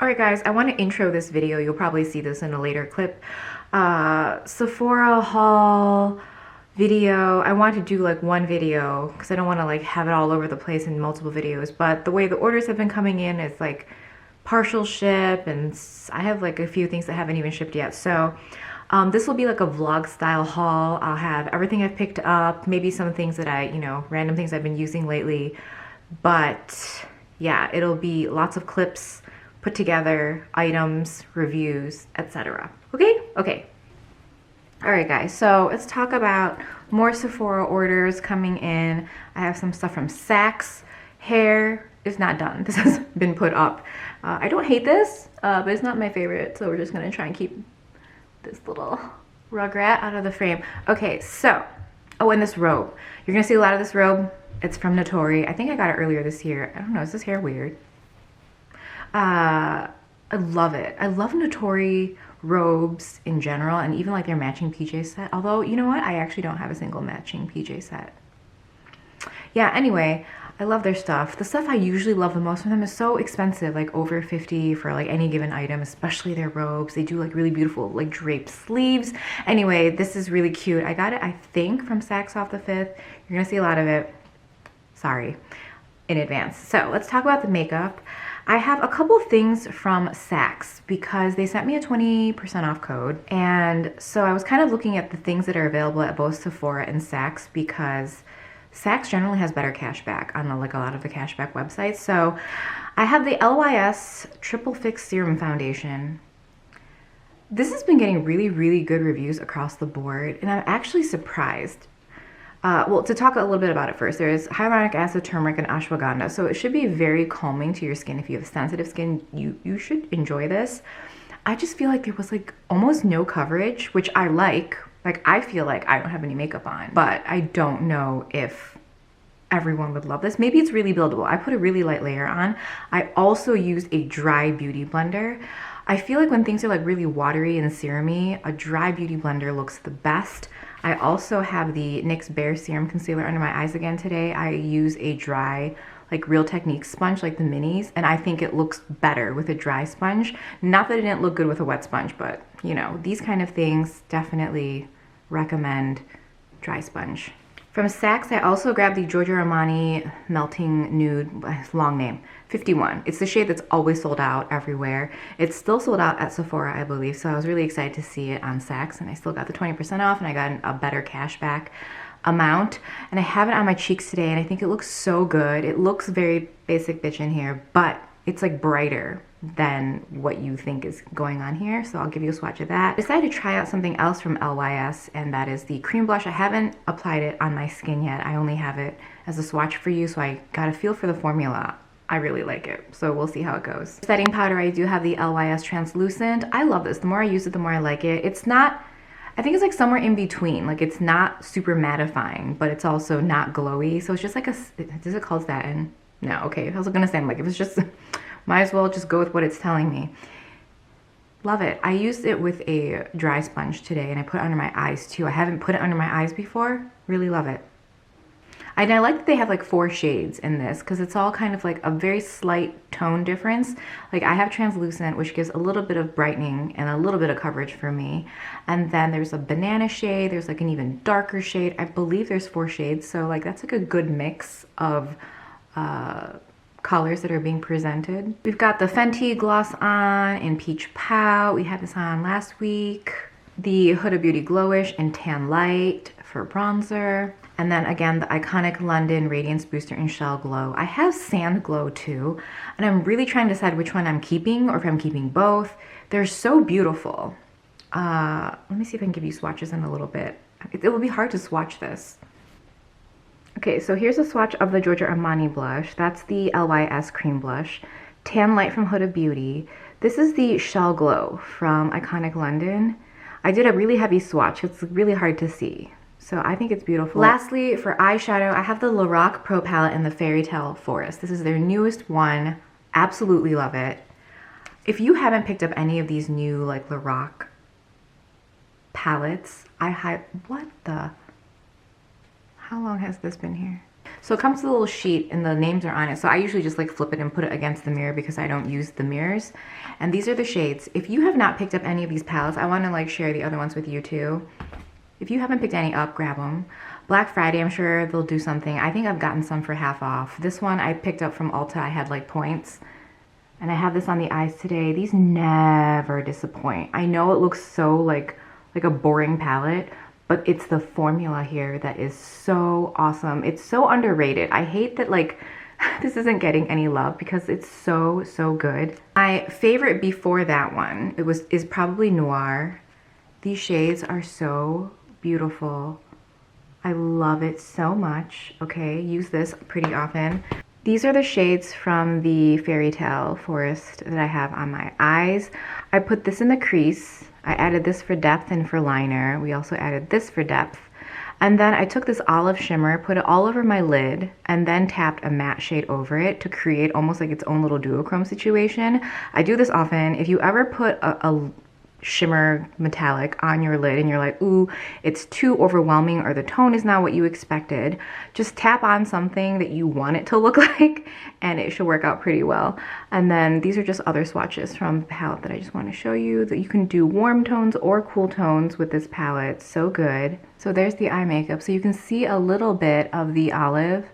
Alright guys, I want to intro this video. You'll probably see this in a later clip. SEPHORA haul video. I want to do like one video because I don't want to like have it all over the place in multiple videos, but the way the orders have been coming in is like partial ship, and I have like a few things that haven't even shipped yet. So this will be like a vlog style haul. I'll have everything I've picked up, maybe some things that I, random things I've been using lately, but yeah, it'll be lots of clips put together, items, reviews, etc. Okay. All right guys, so let's talk about more Sephora orders coming in. I have some stuff from FAQS. Hair is not done. This has been put up. I don't hate this, but it's not my favorite, so we're just gonna try and keep this little rugrat out of the frame. Okay, so, and this robe. You're gonna see a lot of this robe. It's from Natori. I think I got it earlier this year. I don't know, is this hair weird? I love it. I love Natori robes in general, and even like their matching PJ set. Although, you know what? I actually don't have a single matching PJ set. Yeah, anyway, I love their stuff. The stuff I usually love the most from them is so expensive, like over $50 for like any given item, especially their robes. They do like really beautiful like draped sleeves. Anyway, this is really cute. I got it, I think, from Saks Off the Fifth. You're gonna see a lot of it. Sorry in advance. So let's talk about the makeup. I have a couple things from Saks because they sent me a 20% off code, and so I was kind of looking at the things that are available at both Sephora and Saks because Saks generally has better cashback on like a lot of the cashback websites. So I have the LYS Triple Fix Serum Foundation. This has been getting really good reviews across the board, and I'm actually surprised. Well, to talk a little bit about it first, there's hyaluronic acid, turmeric, and ashwagandha. So it should be very calming to your skin. If you have sensitive skin, you should enjoy this. I just feel like there was like almost no coverage, which I like. Like, I feel like I don't have any makeup on, but I don't know if everyone would love this. Maybe it's really buildable. I put a really light layer on. I also used a dry beauty blender. I feel like when things are like really watery and serumy, a dry beauty blender looks the best. I also have the NYX Bare Serum Concealer under my eyes again today. I use a dry, like Real Techniques sponge, like the minis, and I think it looks better with a dry sponge. Not that it didn't look good with a wet sponge, but these kind of things, definitely recommend dry sponge. From Saks, I also grabbed the Giorgio Armani Melting Nude, long name, 51. It's the shade that's always sold out everywhere. It's still sold out at Sephora, I believe, so I was really excited to see it on Saks, and I still got the 20% off, and I got a better cashback amount. And I have it on my cheeks today, and I think it looks so good. It looks very basic bitch in here, but it's like brighter than what you think is going on here, so I'll give you a swatch of that. I decided to try out something else from LYS, and that is the cream blush. I haven't applied it on my skin yet. I only have it as a swatch for you, so I got a feel for the formula. I really like it, so we'll see how it goes. Setting powder, I do have the LYS Translucent. I love this. The more I use it, the more I like it. It's not, I think it's like somewhere in between. Like, it's not super mattifying, but it's also not glowy, so it's just like a, is it called satin? No, okay, I was gonna say, like, if it's just, might as well just go with what it's telling me. Love it. I used it with a dry sponge today, and I put it under my eyes too. I haven't put it under my eyes before. Really love it. And I like that they have like 4 shades in this because it's all kind of like a very slight tone difference. Like, I have translucent, which gives a little bit of brightening and a little bit of coverage for me. And then there's a banana shade. There's like an even darker shade. I believe there's 4 shades. So like that's like a good mix of colors that are being presented. We've got the Fenty Gloss on in Peach Pout. We had this on last week. The Huda Beauty Glowish in Tan Light for bronzer. And then again, the iconic London Radiance Booster in Shell Glow. I have Sand Glow too, and I'm really trying to decide which one I'm keeping or if I'm keeping both. They're so beautiful. Let me see if I can give you swatches in a little bit. It will be hard to swatch this. Okay, so here's a swatch of the Giorgio Armani blush. That's the LYS cream blush. Tan Light from Huda Beauty. This is the Shell Glow from Iconic London. I did a really heavy swatch. It's really hard to see. So I think it's beautiful. Lastly, for eyeshadow, I have the Lorac Pro Palette in the Fairy Tale Forest. This is their newest one. Absolutely love it. If you haven't picked up any of these new like Lorac palettes, what the? How long has this been here? So it comes with a little sheet and the names are on it. So I usually just like flip it and put it against the mirror because I don't use the mirrors. And these are the shades. If you have not picked up any of these palettes, I want to like share the other ones with you too. If you haven't picked any up, grab them. Black Friday, I'm sure they'll do something. I think I've gotten some for half off. This one I picked up from Ulta. I had like points. And I have this on the eyes today. These never disappoint. I know it looks so like a boring palette, but it's the formula here that is so awesome. It's so underrated. I hate that like this isn't getting any love because it's so good. My favorite before that one is probably Noir. These shades are so beautiful. I love it so much. Okay, use this pretty often. These are the shades from the Fairy Tale Forest that I have on my eyes. I put this in the crease. I added this for depth and for liner. We also added this for depth. And then I took this olive shimmer, put it all over my lid, and then tapped a matte shade over it to create almost like its own little duochrome situation. I do this often. If you ever put a shimmer metallic on your lid and you're like, ooh, it's too overwhelming or the tone is not what you expected, just tap on something that you want it to look like and it should work out pretty well. And then these are just other swatches from the palette that I just want to show you, that you can do warm tones or cool tones with this palette. So good. So there's the eye makeup. So you can see a little bit of the olive,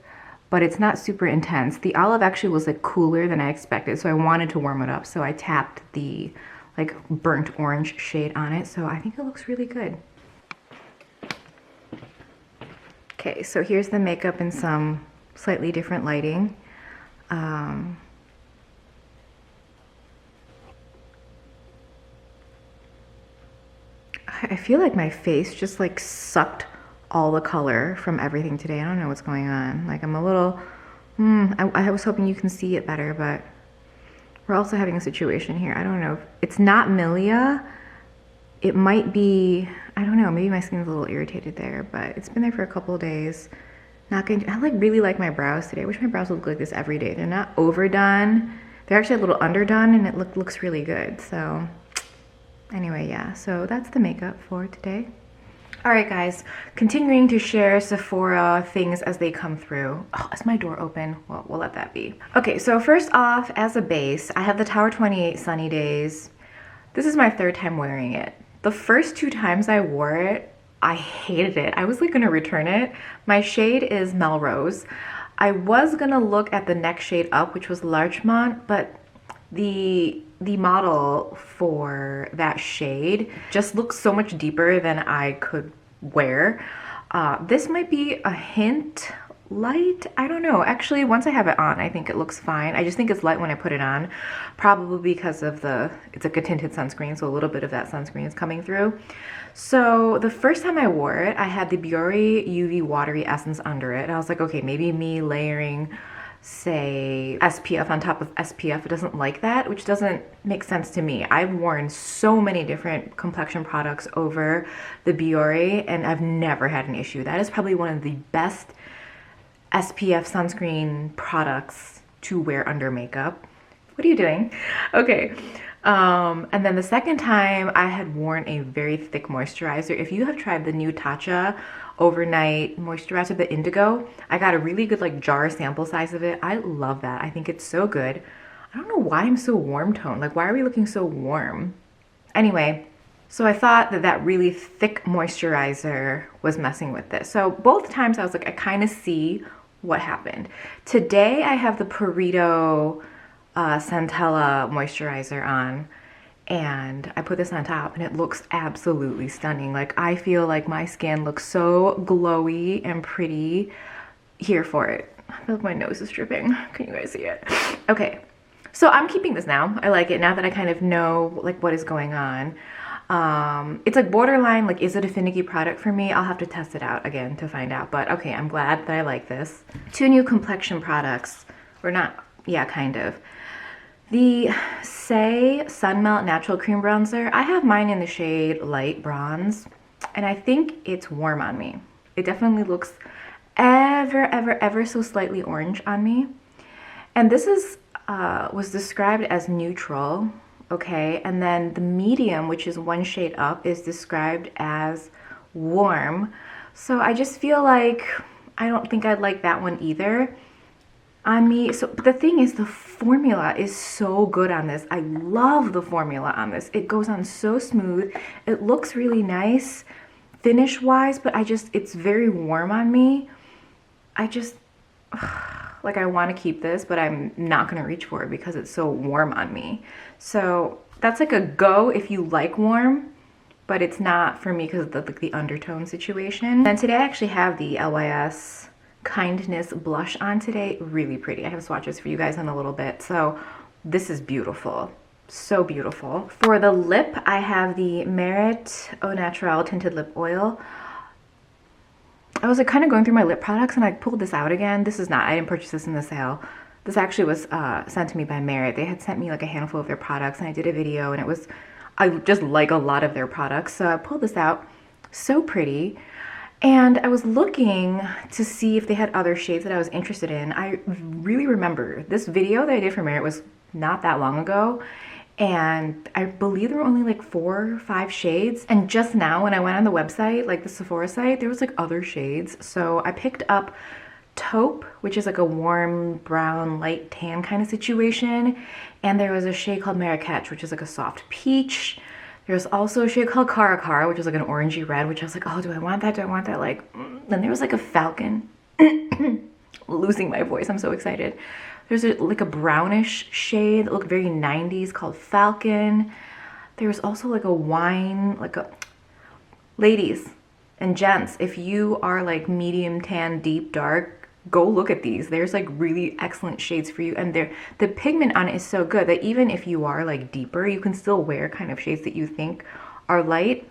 but it's not super intense. The olive actually was like cooler than I expected, so I wanted to warm it up. So I tapped the like burnt orange shade on it. So I think it looks really good. Okay, so here's the makeup in some slightly different lighting. I feel like my face just like sucked all the color from everything today. I don't know what's going on. Like I'm a little, I was hoping you can see it better, but we're also having a situation here. I don't know. It's not milia. It might be, I don't know, maybe my skin's a little irritated there, but it's been there for a couple of days. Not going to, I like really like my brows today. I wish my brows would look like this every day. They're not overdone. They're actually a little underdone and it looks really good. So anyway, yeah, so that's the makeup for today. All right, guys, continuing to share Sephora things as they come through. Oh, is my door open? Well, we'll let that be. Okay, so first off, as a base, I have the Tower 28 Sunny Days. This is my third time wearing it. The first 2 times I wore it, I hated it. I was like gonna return it. My shade is Melrose. I was gonna look at the next shade up, which was Larchmont, but the model for that shade just looks so much deeper than I could wear. This might be a hint light. I don't know. Actually, once I have it on, I think it looks fine. I just think it's light when I put it on, probably because of it's like a tinted sunscreen, so a little bit of that sunscreen is coming through. So the first time I wore it, I had the Biore UV Watery Essence under it. I was like, okay, maybe me layering, say, SPF on top of SPF, it doesn't like that, which doesn't make sense to me. I've worn so many different complexion products over the Biore and I've never had an issue. That is probably one of the best SPF sunscreen products to wear under makeup. What are you doing? Okay. And then the second time I had worn a very thick moisturizer. If you have tried the new Tacha overnight moisturizer, the indigo, I got a really good like jar sample size of it. I love that. I think it's so good. I don't know why I'm so warm toned. Like, why are we looking so warm? Anyway, so I thought that really thick moisturizer was messing with this. So both times I was like, I kind of see what happened. Today I have the Perito Centella moisturizer on, and I put this on top and it looks absolutely stunning. Like, I feel like my skin looks so glowy and pretty. Here for it. I feel like my nose is dripping. Can you guys see it? Okay, so I'm keeping this now. I like it now that I kind of know like what is going on. It's like borderline, like, is it a finicky product for me? I'll have to test it out again to find out, but okay, I'm glad that I like this. 2 new complexion products, or not, yeah, kind of. The Saie Sun Melt Natural Cream Bronzer, I have mine in the shade Light Bronze, and I think it's warm on me. It definitely looks ever so slightly orange on me. And this is, was described as neutral, okay? And then the medium, which is 1 shade up, is described as warm. So I just feel like I don't think I'd like that one either on me. So but the thing is, the formula is so good on this. I love the formula on this. It goes on so smooth. It looks really nice finish wise, but it's very warm on me. I just like, I want to keep this, but I'm not going to reach for it because it's so warm on me. So that's like a go if you like warm, but it's not for me because of the undertone situation. And today I actually have the LYS Kindness blush on today. Really pretty. I have swatches for you guys in a little bit. So this is beautiful. So beautiful. For the lip, I have the Merit Au Naturel Tinted Lip Oil. I was like kind of going through my lip products and I pulled this out again. This is not, I didn't purchase this in the sale. This actually was sent to me by Merit. They had sent me like a handful of their products and I did a video, and I just like a lot of their products. So I pulled this out. So pretty. And I was looking to see if they had other shades that I was interested in. I really remember this video that I did for Merit was not that long ago. And I believe there were only like 4 or 5 shades. And just now when I went on the website, like the Sephora site, there was like other shades. So I picked up Taupe, which is like a warm brown, light tan kind of situation. And there was a shade called Marrakech, which is like a soft peach. There's also a shade called Cara Cara, which is like an orangey red, which I was like, oh, do I want that? Do I want that? Like, then there was like a Falcon. Losing my voice, I'm so excited. There's like a brownish shade that looked very 90s called Falcon. There's also like a wine, ladies and gents, if you are like medium tan, deep dark, go look at these. There's like really excellent shades for you, and the pigment on it is so good that even if you are like deeper, you can still wear kind of shades that you think are light.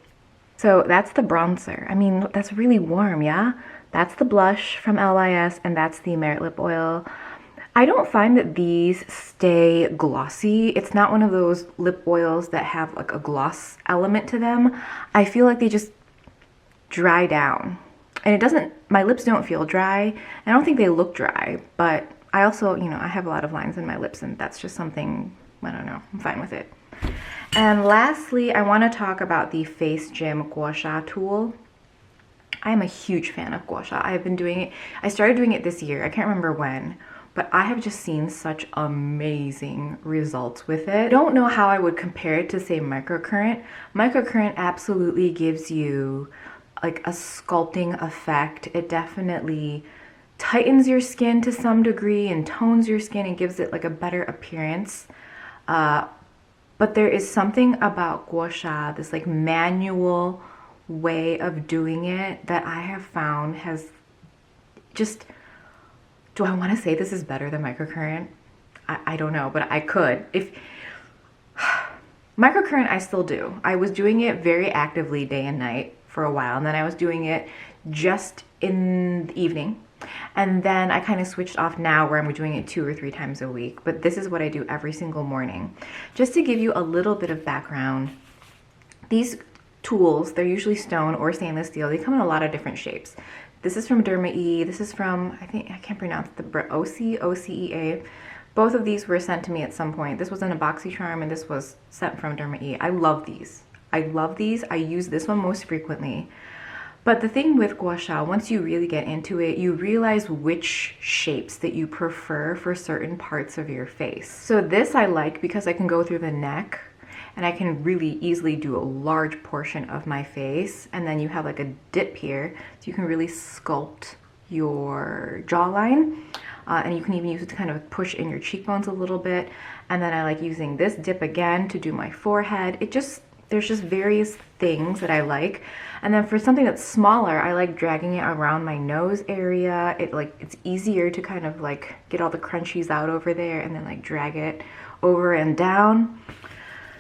So that's the bronzer. I mean, that's really warm, yeah? That's the blush from LYS, and that's the Merit Lip Oil. I don't find that these stay glossy. It's not one of those lip oils that have like a gloss element to them. I feel like they just dry down. And it doesn't, my lips don't feel dry. I don't think they look dry, but I also, you know, I have a lot of lines in my lips, and that's just something, I don't know, I'm fine with it. And lastly, I want to talk about the Face Gym Gua Sha tool. I am a huge fan of Gua Sha. I've been doing it, I started doing it this year, I can't remember when, but I have just seen such amazing results with it. I don't know how I would compare it to, say, microcurrent. Microcurrent absolutely gives you like a sculpting effect. It definitely tightens your skin to some degree and tones your skin and gives it like a better appearance. But there is something about Gua Sha, this like manual way of doing it, that I have found has just, do I want to say this is better than microcurrent? I don't know, but I could. If microcurrent, I still do. I was doing it very actively day and night for a while, and then I was doing it just in the evening, and then I kind of switched off now where I'm doing it 2 or 3 times a week. But this is what I do every single morning. Just to give you a little bit of background, these tools, they're usually stone or stainless steel. They come in a lot of different shapes. This is from Derma E. This is from, I think, I can't pronounce the OCEA. Both of these were sent to me at some point. This was in a BoxyCharm, and this was sent from Derma E. I love these. I love these. I use this one most frequently. But the thing with Gua Sha, once you really get into it, you realize which shapes that you prefer for certain parts of your face. So this I like because I can go through the neck, and I can really easily do a large portion of my face. And then you have like a dip here, so you can really sculpt your jawline. And you can even use it to kind of push in your cheekbones a little bit. And then I like using this dip again to do my forehead. There's just various things that I like. And then for something that's smaller, I like dragging it around my nose area. It's easier to kind of like get all the crunchies out over there and then like drag it over and down.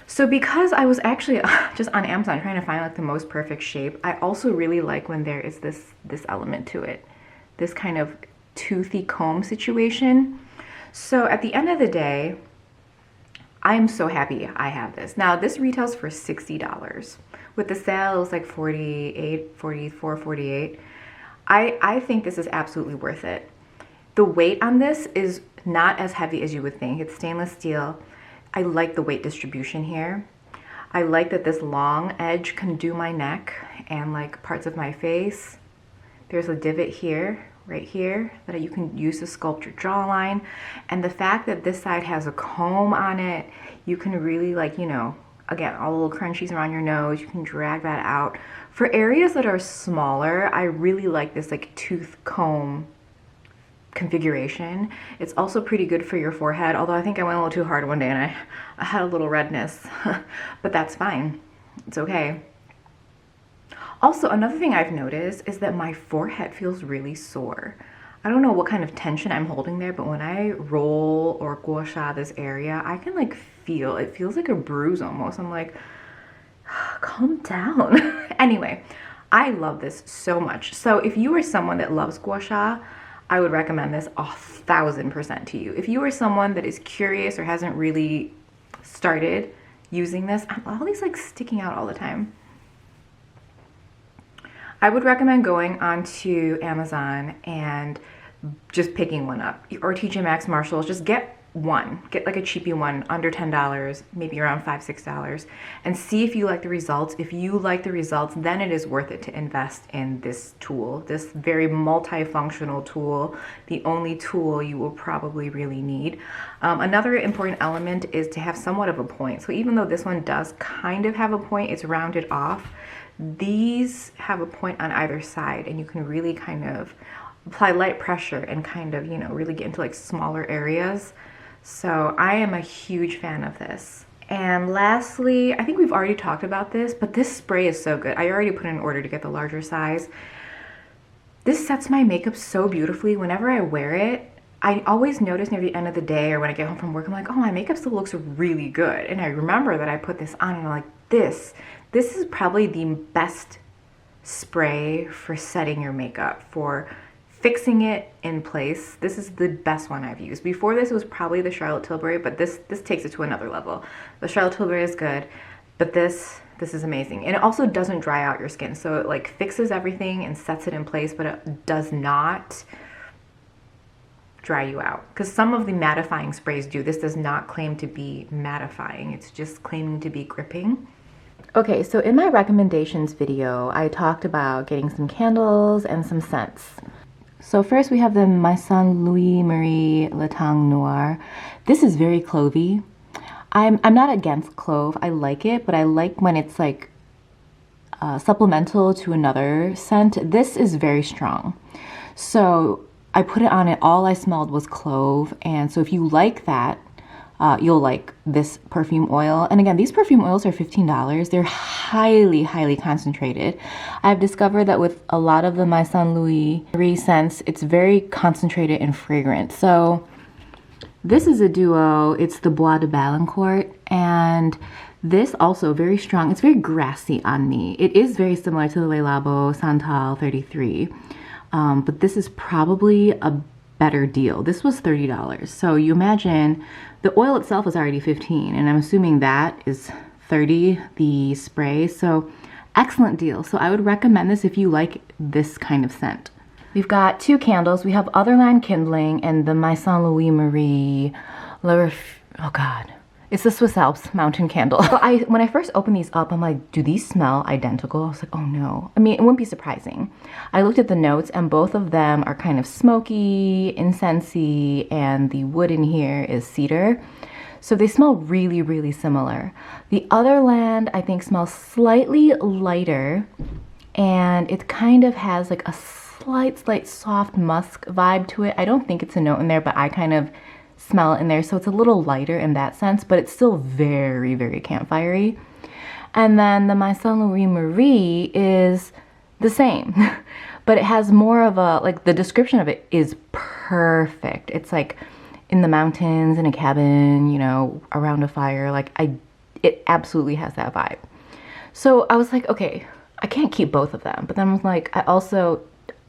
So because I was actually just on Amazon trying to find like the most perfect shape, I also really like when there is this element to it, this kind of toothy comb situation. So at the end of the day, I'm so happy I have this. Now this retails for $60. With the sale, it was like $48, $44, $48. I think this is absolutely worth it. The weight on this is not as heavy as you would think. It's stainless steel. I like the weight distribution here. I like that this long edge can do my neck and like parts of my face. There's a divot here right here that you can use to sculpt your jawline. And the fact that this side has a comb on it, you can really, like, you know, again, all the little crunchies around your nose, you can drag that out. For areas that are smaller, I really like this like tooth comb configuration. It's also pretty good for your forehead, although I think I went a little too hard one day and I had a little redness, but that's fine. It's okay. Also, another thing I've noticed is that my forehead feels really sore. I don't know what kind of tension I'm holding there, but when I roll or gua sha this area, I can like feel, it feels like a bruise almost. I'm like, calm down. Anyway, I love this so much. So if you are someone that loves gua sha, I would recommend this 1000% to you. If you are someone that is curious or hasn't really started using this, all these like sticking out all the time. I would recommend going onto Amazon and just picking one up, or TJ Maxx, Marshalls. Just get one, get like a cheapy one under $10, maybe around $5, $6, and see if you like the results. If you like the results, then it is worth it to invest in this tool, this very multifunctional tool, the only tool you will probably really need. Another important element is to have somewhat of a point. So even though this one does kind of have a point, it's rounded off, these have a point on either side, and you can really kind of apply light pressure and kind of, you know, really get into like smaller areas. So I am a huge fan of this. And lastly, I think we've already talked about this, but this spray is so good. I already put in an order to get the larger size. This sets my makeup so beautifully. Whenever I wear it, I always notice near the end of the day or when I get home from work, I'm like, oh, my makeup still looks really good. And I remember that I put this on and I'm like, this is probably the best spray for setting your makeup, for fixing it in place. This is the best one I've used. Before this, it was probably the Charlotte Tilbury, but this takes it to another level. The Charlotte Tilbury is good, but this is amazing. And it also doesn't dry out your skin. So it like fixes everything and sets it in place, but it does not dry you out. Because some of the mattifying sprays do. This does not claim to be mattifying. It's just claiming to be gripping. Okay, so in my recommendations video, I talked about getting some candles and some scents. So first we have the Maison Louis Marie Latong Noir. This is very clovey. I'm not against clove. I like it, but I like when it's like supplemental to another scent. This is very strong. So I put it on it. All I smelled was clove. And so if you like that, you'll like this perfume oil. And again, these perfume oils are $15. They're highly, highly concentrated. I've discovered that with a lot of the Maison Louis Marie scents, it's very concentrated and fragrant. So this is a duo. It's the Bois de Balancourt, and this also very strong. It's very grassy on me. It is very similar to the Le Labo Santal 33, but this is probably a better deal. This was $30. So you imagine the oil itself is already $15, and I'm assuming that is $30, the spray. So excellent deal. So I would recommend this if you like this kind of scent. We've got two candles. We have Otherland Kindling and the Maison Louis Marie oh God. It's the Swiss Alps mountain candle. So when I first opened these up, I'm like, do these smell identical? I was like, oh no. I mean, it wouldn't be surprising. I looked at the notes and both of them are kind of smoky, incensey, and the wood in here is cedar. So they smell really, really similar. The Otherland, I think, smells slightly lighter, and it kind of has like a slight soft musk vibe to it. I don't think it's a note in there, but I kind of smell it in there, so it's a little lighter in that sense, but it's still very, very campfirey. And then the Maison Louis Marie is the same, but it has more of a, like, the description of it is perfect. It's like in the mountains, in a cabin, you know, around a fire. Like, it absolutely has that vibe. So I was like, okay, I can't keep both of them. But then I was like,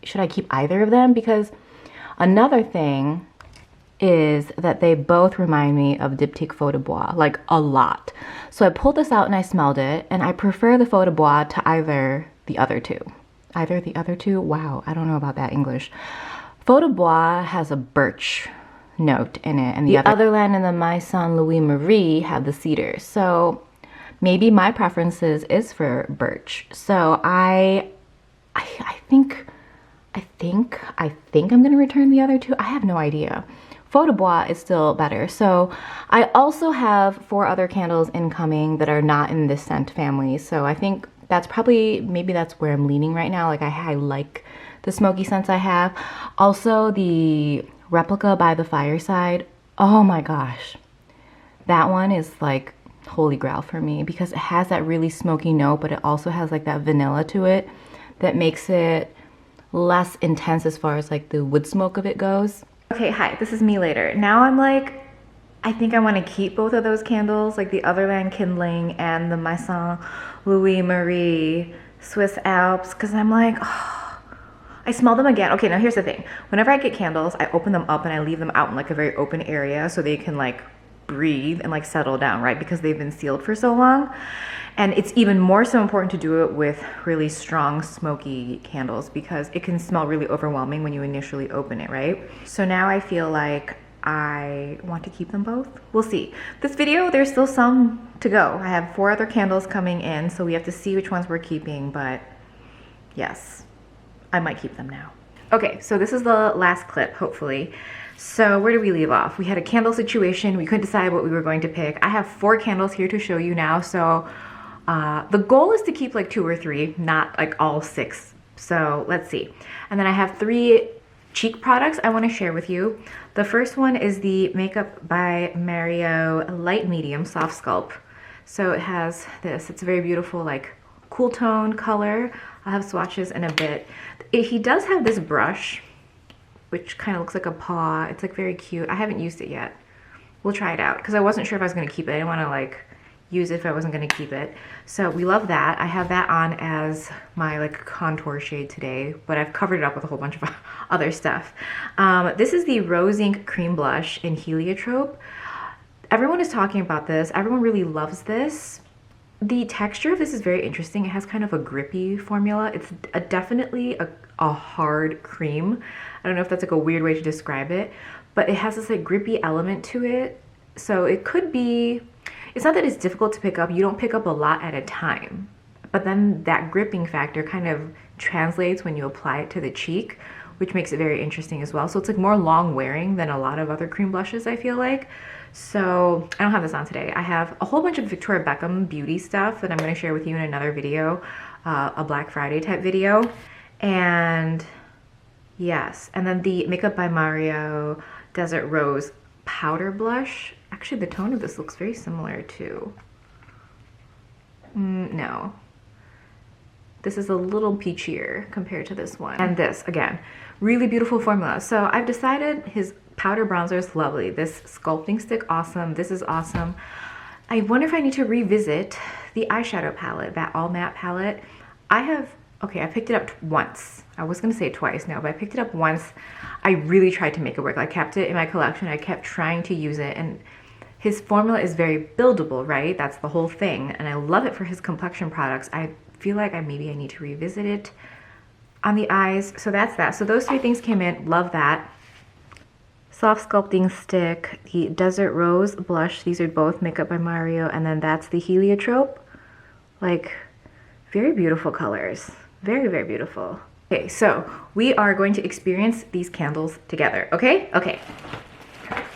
should I keep either of them? Because another thing is that they both remind me of Diptyque Faux de Bois, like a lot. So I pulled this out and I smelled it, and I prefer the Faux de Bois to either the other two. Either the other two? Wow, I don't know about that English. Faux de Bois has a birch note in it, and the Otherland and the Maison Louis Marie have the cedar. So maybe my preferences is for birch. So I think I think I'm gonna return the other two. I have no idea. Faux de Bois is still better. So I also have 4 other candles incoming that are not in this scent family. So I think that's probably, maybe that's where I'm leaning right now. Like I like the smoky scents I have. Also the Replica by the Fireside. Oh my gosh. That one is like holy grail for me because it has that really smoky note, but it also has like that vanilla to it that makes it less intense as far as like the wood smoke of it goes. Okay, hi, this is me later. Now I'm like, I think I want to keep both of those candles, like the Otherland Kindling and the Maison Louis Marie Swiss Alps, because I'm like, oh, I smell them again. Okay, now here's the thing. Whenever I get candles, I open them up and I leave them out in like a very open area so they can like breathe and like settle down, right? Because they've been sealed for so long. And it's even more so important to do it with really strong smoky candles because it can smell really overwhelming when you initially open it, right? So now I feel like I want to keep them both. We'll see. This video, there's still some to go. I have 4 other candles coming in, so we have to see which ones we're keeping, but yes, I might keep them now. Okay, so this is the last clip, hopefully. So where did we leave off? We had a candle situation. We couldn't decide what we were going to pick. I have 4 candles here to show you now, so the goal is to keep like 2 or 3, not like all 6. So let's see. And then I have 3 cheek products I want to share with you. The first one is the Makeup by Mario Light Medium Soft Sculpt. So it has this, it's a very beautiful like cool tone color. I'll have swatches in a bit. He does have this brush, which kind of looks like a paw. It's like very cute. I haven't used it yet. We'll try it out because I wasn't sure if I was going to keep it. I didn't want to like use it if I wasn't going to keep it. So we love that. I have that on as my like contour shade today, but I've covered it up with a whole bunch of other stuff. This is the Rose Ink Cream Blush in Heliotrope. Everyone is talking about this. Everyone really loves this. The texture of this is very interesting. It has kind of a grippy formula. It's definitely a hard cream. I don't know if that's like a weird way to describe it, but it has this like grippy element to it. So it could be, it's not that it's difficult to pick up. You don't pick up a lot at a time, but then that gripping factor kind of translates when you apply it to the cheek, which makes it very interesting as well. So it's like more long wearing than a lot of other cream blushes, I feel like. So I don't have this on today. I have a whole bunch of Victoria Beckham beauty stuff that I'm going to share with you in another video, a Black Friday type video. And yes, and then the Makeup by Mario Desert Rose powder blush. Actually, the tone of this looks very similar to, no. This is a little peachier compared to this one. And this, again, really beautiful formula. So I've decided his powder bronzer is lovely. This sculpting stick, awesome. This is awesome. I wonder if I need to revisit the eyeshadow palette, that all matte palette. I picked it up once. I was gonna say twice now, but I picked it up once. I really tried to make it work. I kept it in my collection. I kept trying to use it, and his formula is very buildable, right? That's the whole thing, and I love it for his complexion products. I feel like maybe I need to revisit it on the eyes. So that's that. So those 3 things came in. Love that. Soft sculpting stick, the Desert Rose blush. These are both Makeup by Mario, and then that's the Heliotrope. Like, very beautiful colors. Very, very beautiful. Okay, so we are going to experience these candles together, okay? Okay.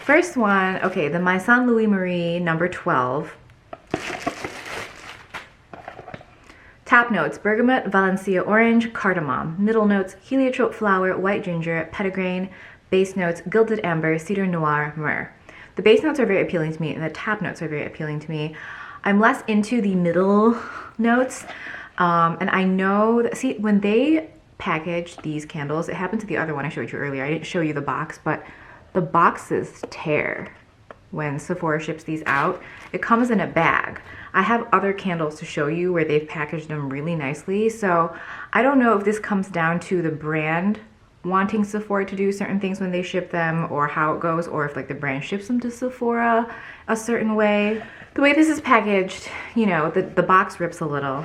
First one, okay, the Maison Louis Marie number 12. Top notes, bergamot, Valencia orange, cardamom. Middle notes, heliotrope flower, white ginger, petitgrain. Base notes, gilded amber, cedar noir, myrrh. The base notes are very appealing to me, and the top notes are very appealing to me. I'm less into the middle notes, and I know that, see, when they packaged these candles, it happened to the other one I showed you earlier. I didn't show you the box, but the boxes tear when Sephora ships these out. It comes in a bag. I have other candles to show you where they've packaged them really nicely, so I don't know if this comes down to the brand wanting Sephora to do certain things when they ship them, or how it goes, or if like the brand ships them to Sephora a certain way. The way this is packaged, you know, the box rips a little,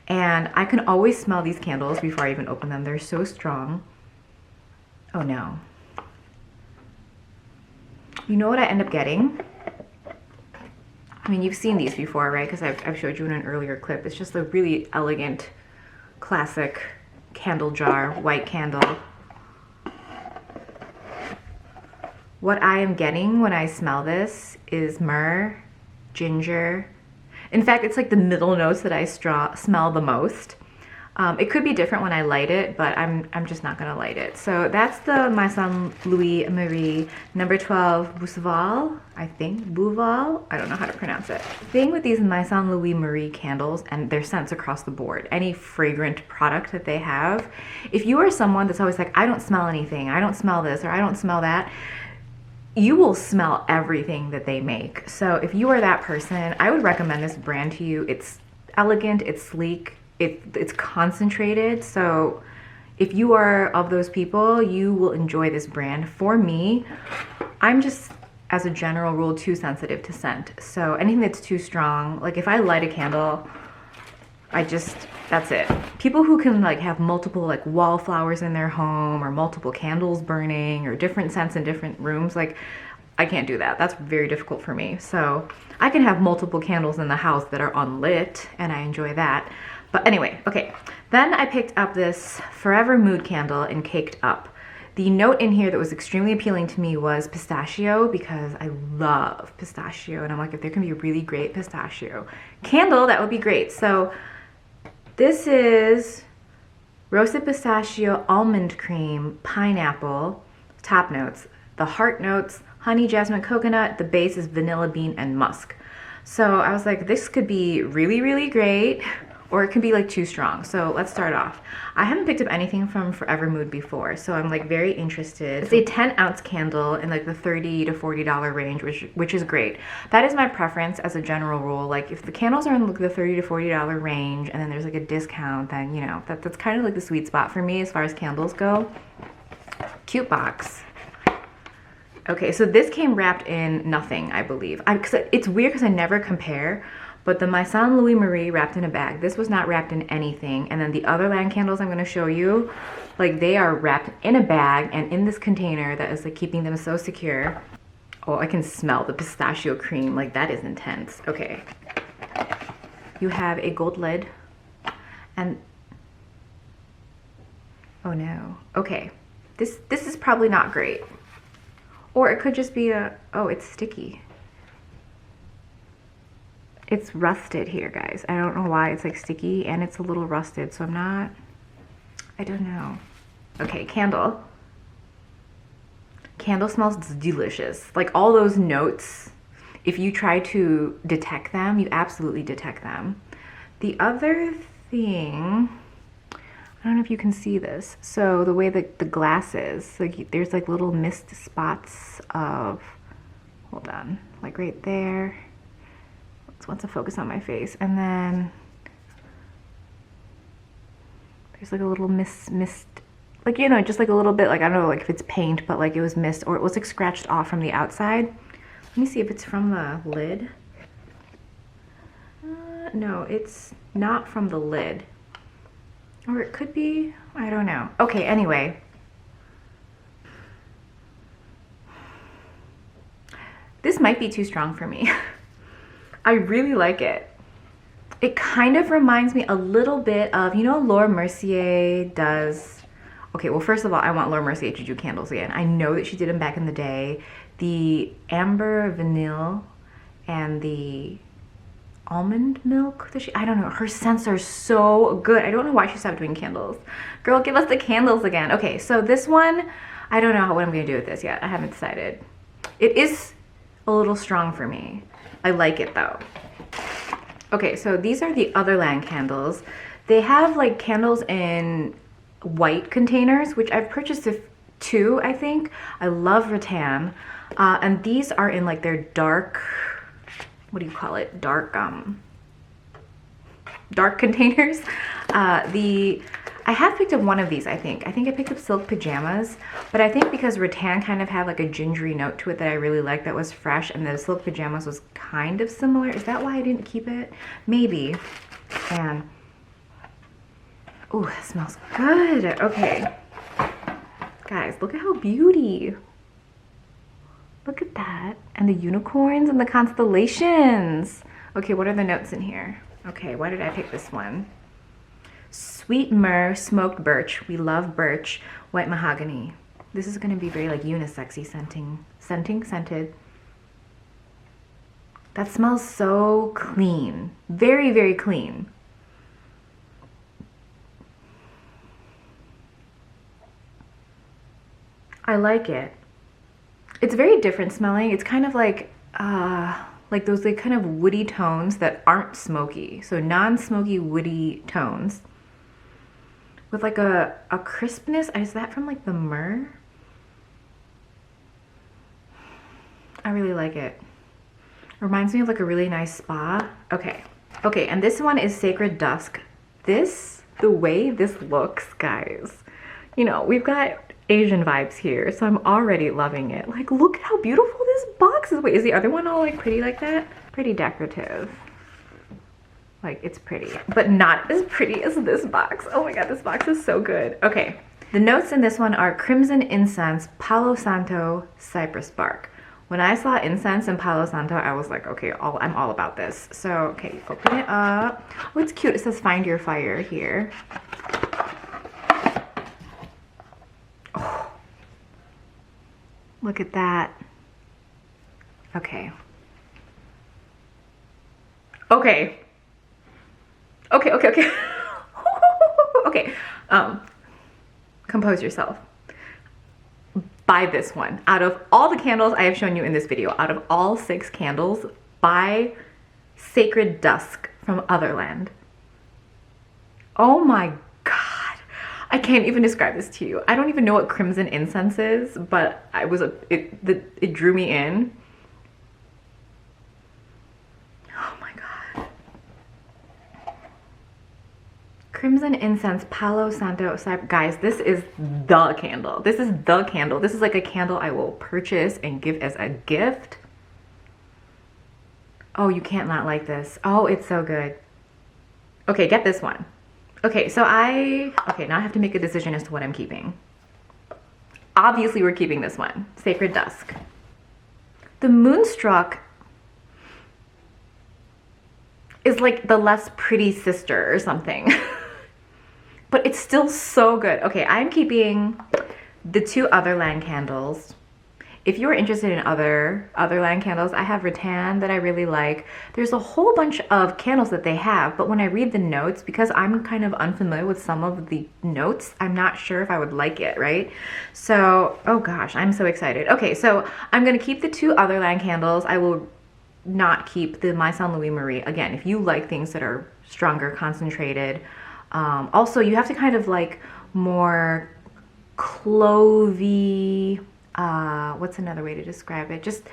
and I can always smell these candles before I even open them. They're so strong. Oh no. You know what I end up getting? I mean, you've seen these before, right? Because I've showed you in an earlier clip. It's just a really elegant, classic candle jar, white candle. What I am getting when I smell this is myrrh, ginger. In fact, it's like the middle notes that I smell the most. It could be different when I light it, but I'm just not gonna light it. So that's the Maison Louis Marie number 12 Bouval, I think, Bouval, I don't know how to pronounce it. The thing with these Maison Louis Marie candles, and their scents across the board, any fragrant product that they have, if you are someone that's always like, I don't smell anything, I don't smell this, or I don't smell that, you will smell everything that they make. So if you are that person, I would recommend this brand to you. It's elegant, it's sleek, it's concentrated. So if you are of those people, you will enjoy this brand. For me, I'm just, as a general rule, too sensitive to scent. So anything that's too strong, like if I light a candle, that's it. People who can like have multiple like wallflowers in their home or multiple candles burning or different scents in different rooms, like I can't do that. That's very difficult for me. So I can have multiple candles in the house that are unlit and I enjoy that. But anyway, okay. Then I picked up this Forever Mood candle in Caked Up. The note in here that was extremely appealing to me was pistachio, because I love pistachio. And I'm like, if there can be a really great pistachio candle, that would be great. So this is roasted pistachio, almond cream, pineapple, top notes. The heart notes, honey, jasmine, coconut. The base is vanilla bean and musk. So I was like, this could be really, really great, or it could be like too strong. So let's start off. I haven't picked up anything from Forever Mood before, so I'm like very interested. It's a 10-ounce candle in like the $30 to $40 range, which is great. That is my preference as a general rule. Like if the candles are in like the $30 to $40 range and then there's like a discount, then you know, that's kind of like the sweet spot for me as far as candles go. Cute box. Okay, so this came wrapped in nothing, I believe. It's weird because I never compare, but the Maison Louis Marie wrapped in a bag. This was not wrapped in anything. And then the other land candles I'm gonna show you, like they are wrapped in a bag and in this container that is like keeping them so secure. Oh, I can smell the pistachio cream. Like that is intense. Okay. You have a gold lid and, oh no. Okay, this is probably not great. Or it could just be oh, it's sticky. It's rusted here, guys. I don't know why it's like sticky and it's a little rusted, so I don't know. Okay, candle. Candle smells delicious. Like all those notes, if you try to detect them, you absolutely detect them. The other thing, I don't know if you can see this. So the way that the glass is, like there's like little mist spots of, hold on, like right there. Wants to focus on my face, and then there's like a little mist, like, you know, just like a little bit, like I don't know, like if it's paint, but like it was mist, or it was like scratched off from the outside. Let me see if it's from the lid. No, it's not from the lid, or it could be, I don't know. Okay, anyway, this might be too strong for me. I really like it. It kind of reminds me a little bit of, you know, Laura Mercier does. Okay, well, first of all, I want Laura Mercier to do candles again. I know that she did them back in the day. The amber vanille and the almond milk that I don't know, her scents are so good. I don't know why she stopped doing candles. Girl, give us the candles again. Okay, so this one, I don't know what I'm gonna do with this yet. I haven't decided. It is a little strong for me. I like it though. Okay, so these are the other land candles. They have like candles in white containers, which I've purchased two, I think. I love rattan. And these are in like their dark, what do you call it? Dark containers. I have picked up one of these, I think. I picked up Silk Pajamas, but I think because rattan kind of had like a gingery note to it that I really liked, that was fresh, and the Silk Pajamas was kind of similar. Is that why I didn't keep it? Maybe. And, oh, that smells good. Okay. Guys, look at how beauty. Look at that. And the unicorns and the constellations. Okay, what are the notes in here? Okay, why did I pick this one? Sweet Myrrh Smoked Birch. We love birch. White Mahogany. This is going to be very like unisexy scented. That smells so clean. Very, very clean. I like it. It's very different smelling. It's kind of like those like kind of woody tones that aren't smoky. So non-smoky woody tones. With like a crispness. Is that from like the myrrh? I really like it. Reminds me of like a really nice spa. Okay. Okay, and this one is Sacred Dusk. This, the way this looks, guys. You know, we've got Asian vibes here, so I'm already loving it. Like, look at how beautiful this box is. Wait, is the other one all like pretty like that? Pretty decorative. Like, it's pretty, but not as pretty as this box. Oh my god, this box is so good. Okay, the notes in this one are Crimson Incense, Palo Santo, Cypress Bark. When I saw incense and Palo Santo, I was like, okay, I'm all about this. So, okay, open it up. Oh, it's cute. It says Find Your Fire here. Oh, look at that. Okay. Okay. Okay. Okay. Compose yourself. Buy this one. Out of all the candles I have shown you in this video, out of all 6 candles, buy Sacred Dusk from Otherland. Oh my god. I can't even describe this to you. I don't even know what Crimson Incense is, but it drew me in. Oh my god. Crimson Incense, Palo Santo, guys, this is the candle. This is the candle. This is like a candle I will purchase and give as a gift. Oh, you can't not like this. Oh, it's so good. Okay, get this one. Okay, so now I have to make a decision as to what I'm keeping. Obviously, we're keeping this one, Sacred Dusk. The Moonstruck is like the less pretty sister or something. But it's still so good. Okay, I'm keeping the 2 Otherland candles. If you're interested in Otherland candles, I have Rattan that I really like. There's a whole bunch of candles that they have, but when I read the notes, because I'm kind of unfamiliar with some of the notes, I'm not sure if I would like it, right? So, oh gosh, I'm so excited. Okay, so I'm gonna keep the 2 Otherland candles. I will not keep the Maison Louis Marie. Again, if you like things that are stronger, concentrated. Also, you have to kind of like more clovey, what's another way to describe it? Just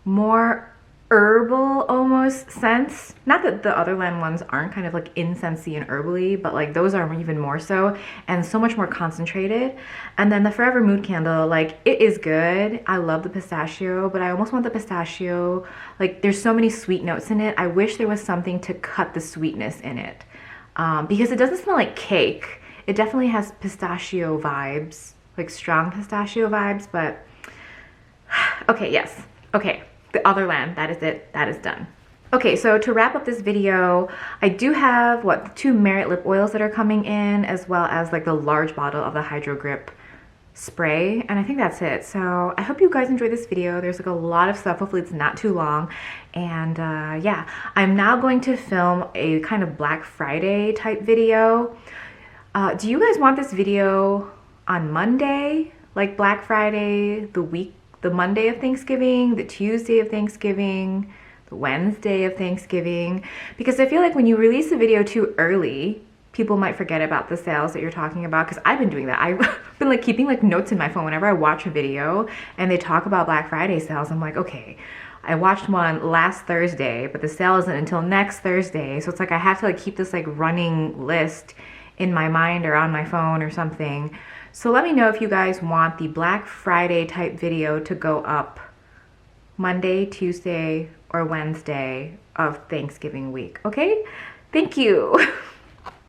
more herbal almost scents. Not that the Otherland ones aren't kind of like incensey and herbally, but like those are even more so and so much more concentrated. And then the Forever Mood candle, like it is good. I love the pistachio, but I almost want the pistachio. Like there's so many sweet notes in it. I wish there was something to cut the sweetness in it. Because it doesn't smell like cake. It definitely has pistachio vibes, like strong pistachio vibes, but okay, yes. Okay, the Otherland, that is it. That is done. Okay, so to wrap up this video, I do have, the 2 Merit lip oils that are coming in, as well as like the large bottle of the Hydro Grip spray, and I think that's it. So I hope you guys enjoyed this video. There's like a lot of stuff. Hopefully it's not too long. And yeah, I'm now going to film a kind of Black Friday type video. Do you guys want this video on Monday, like Black Friday, the Monday of Thanksgiving, the Tuesday of Thanksgiving, the Wednesday of Thanksgiving? Because I feel like when you release a video too early, people might forget about the sales that you're talking about, because I've been doing that. I've been like keeping like notes in my phone whenever I watch a video and they talk about Black Friday sales. I'm like, okay, I watched one last Thursday, but the sale isn't until next Thursday. So it's like I have to like keep this like running list in my mind or on my phone or something. So let me know if you guys want the Black Friday type video to go up Monday, Tuesday, or Wednesday of Thanksgiving week. Okay? Thank you.